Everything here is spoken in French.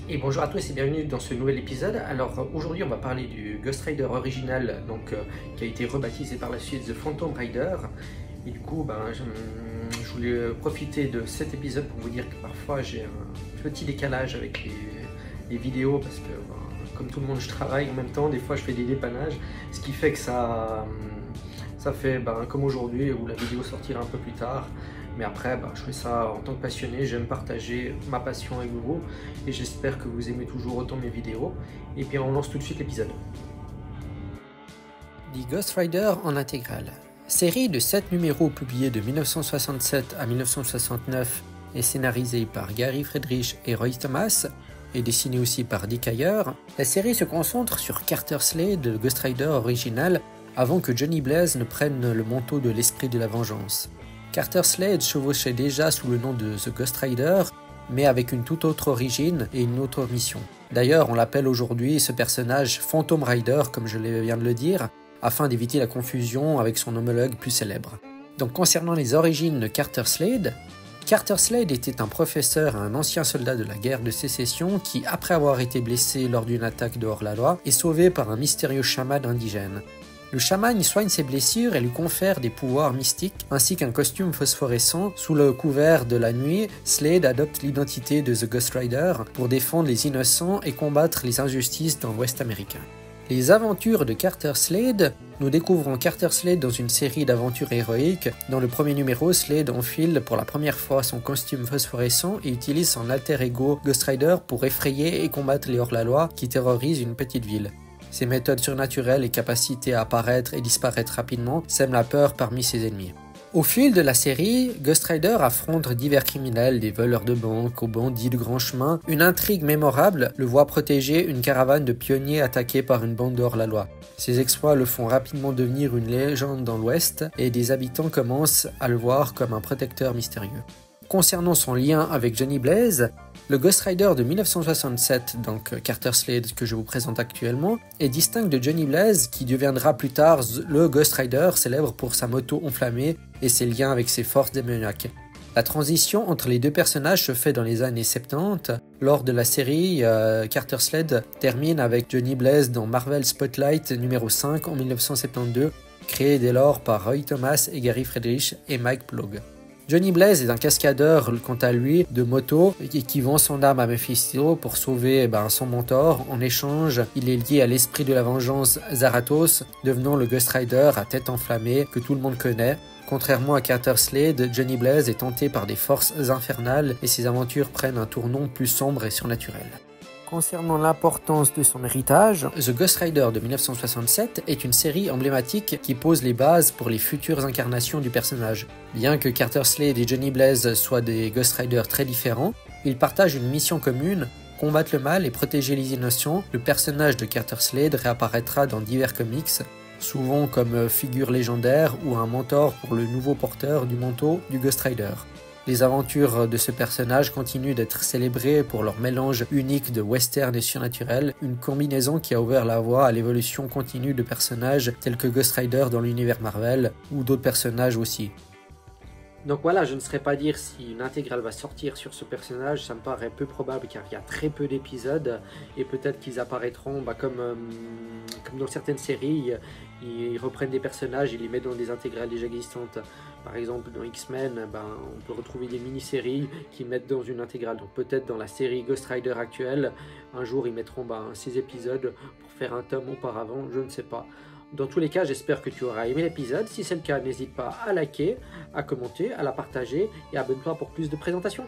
Et bonjour à tous et bienvenue dans ce nouvel épisode. Alors aujourd'hui on va parler du Ghost Rider original qui a été rebaptisé par la suite The Phantom Rider. Et du coup je voulais profiter de cet épisode pour vous dire que parfois j'ai un petit décalage avec les vidéos parce que comme tout le monde je travaille en même temps, des fois je fais des dépannages, ce qui fait que ça fait comme aujourd'hui où la vidéo sortira un peu plus tard. Mais après, je fais ça en tant que passionné, j'aime partager ma passion avec vous et j'espère que vous aimez toujours autant mes vidéos. Et puis on lance tout de suite l'épisode. The Ghost Rider en intégrale. Série de 7 numéros publiés de 1967 à 1969 et scénarisée par Gary Friedrich et Roy Thomas et dessinée aussi par Dick Ayer, la série se concentre sur Carter Slade, le Ghost Rider original, avant que Johnny Blaze ne prenne le manteau de l'esprit de la vengeance. Carter Slade chevauchait déjà sous le nom de The Ghost Rider, mais avec une toute autre origine et une autre mission. D'ailleurs, on l'appelle aujourd'hui ce personnage Phantom Rider, comme je viens de le dire, afin d'éviter la confusion avec son homologue plus célèbre. Donc concernant les origines de Carter Slade était un professeur et un ancien soldat de la guerre de sécession qui, après avoir été blessé lors d'une attaque de hors-la-loi, est sauvé par un mystérieux chaman indigène. Le chaman y soigne ses blessures et lui confère des pouvoirs mystiques, ainsi qu'un costume phosphorescent. Sous le couvert de la nuit, Slade adopte l'identité de The Ghost Rider pour défendre les innocents et combattre les injustices dans l'Ouest américain. Les aventures de Carter Slade. Nous découvrons Carter Slade dans une série d'aventures héroïques. Dans le premier numéro, Slade enfile pour la première fois son costume phosphorescent et utilise son alter ego Ghost Rider pour effrayer et combattre les hors-la-loi qui terrorisent une petite ville. Ses méthodes surnaturelles et capacités à apparaître et disparaître rapidement sèment la peur parmi ses ennemis. Au fil de la série, Ghost Rider affronte divers criminels, des voleurs de banque aux bandits de grand chemin. Une intrigue mémorable le voit protéger une caravane de pionniers attaquée par une bande de hors-la-loi. Ses exploits le font rapidement devenir une légende dans l'Ouest et des habitants commencent à le voir comme un protecteur mystérieux. Concernant son lien avec Johnny Blaze, le Ghost Rider de 1967, donc Carter Slade que je vous présente actuellement, est distinct de Johnny Blaze qui deviendra plus tard le Ghost Rider célèbre pour sa moto enflammée et ses liens avec ses forces démoniaques. La transition entre les deux personnages se fait dans les années 70. Lors de la série, Carter Slade termine avec Johnny Blaze dans Marvel Spotlight numéro 5 en 1972, créé dès lors par Roy Thomas et Gary Friedrich et Mike Ploug. Johnny Blaze est un cascadeur, quant à lui, de moto qui vend son âme à Mephisto pour sauver son mentor. En échange, il est lié à l'esprit de la vengeance Zarathos, devenant le Ghost Rider à tête enflammée que tout le monde connaît. Contrairement à Carter Slade, Johnny Blaze est tenté par des forces infernales et ses aventures prennent un tournant plus sombre et surnaturel. Concernant l'importance de son héritage, The Ghost Rider de 1967 est une série emblématique qui pose les bases pour les futures incarnations du personnage. Bien que Carter Slade et Johnny Blaze soient des Ghost Riders très différents, ils partagent une mission commune, combattre le mal et protéger les innocents. Le personnage de Carter Slade réapparaîtra dans divers comics, souvent comme figure légendaire ou un mentor pour le nouveau porteur du manteau du Ghost Rider. Les aventures de ce personnage continuent d'être célébrées pour leur mélange unique de western et surnaturel, une combinaison qui a ouvert la voie à l'évolution continue de personnages tels que Ghost Rider dans l'univers Marvel, ou d'autres personnages aussi. Donc voilà, je ne saurais pas dire si une intégrale va sortir sur ce personnage, ça me paraît peu probable car il y a très peu d'épisodes et peut-être qu'ils apparaîtront comme dans certaines séries, ils reprennent des personnages et les mettent dans des intégrales déjà existantes. Par exemple dans X-Men, on peut retrouver des mini-séries qui mettent dans une intégrale. Donc peut-être dans la série Ghost Rider actuelle, un jour ils mettront 6 épisodes pour faire un tome auparavant, je ne sais pas. Dans tous les cas, j'espère que tu auras aimé l'épisode. Si c'est le cas, n'hésite pas à liker, à commenter, à la partager et abonne-toi pour plus de présentations.